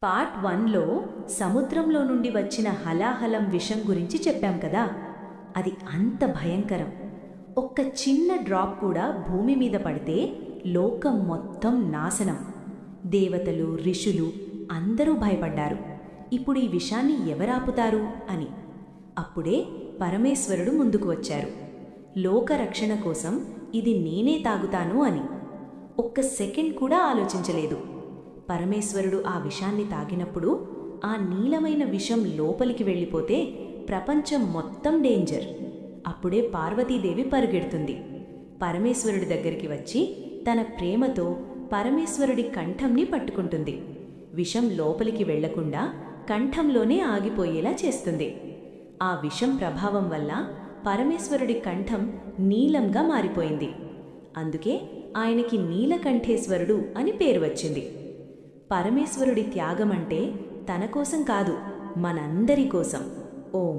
Part 1లో సముద్రంలో నుండి వచ్చిన హలాహలం విషం గురించి చెప్పాం కదా. అది అంత భయంకరం. ఒక్క చిన్న డ్రాప్ కూడా భూమి మీద పడితే లోకం మొత్తం నాశనం. దేవతలు, ఋషులు అందరూ భయపడ్డారు. ఇప్పుడు ఈ విషాన్ని ఎవరాపుతారు అని. అప్పుడే పరమేశ్వరుడు ముందుకు వచ్చారు. లోకరక్షణ కోసం ఇది నేనే తాగుతాను అని. ఒక్క సెకండ్ కూడా ఆలోచించలేదు. పరమేశ్వరుడు ఆ విషాన్ని తాగినప్పుడు ఆ నీలమైన విషం లోపలికి వెళ్ళిపోతే ప్రపంచం మొత్తం డేంజర్. అప్పుడే పార్వతీదేవి పరుగెడుతుంది. పరమేశ్వరుడి దగ్గరికి వచ్చి తన ప్రేమతో పరమేశ్వరుడి కంఠంని పట్టుకుంటుంది. విషం లోపలికి వెళ్లకుండా కంఠంలోనే ఆగిపోయేలా చేస్తుంది. ఆ విషం ప్రభావం వల్ల పరమేశ్వరుడి కంఠం నీలంగా మారిపోయింది. అందుకే ఆయనకి నీలకంఠేశ్వరుడు అని పేరు వచ్చింది. పరమేశ్వరుడి త్యాగమంటే తన కోసం కాదు, మనందరి కోసం. ఓం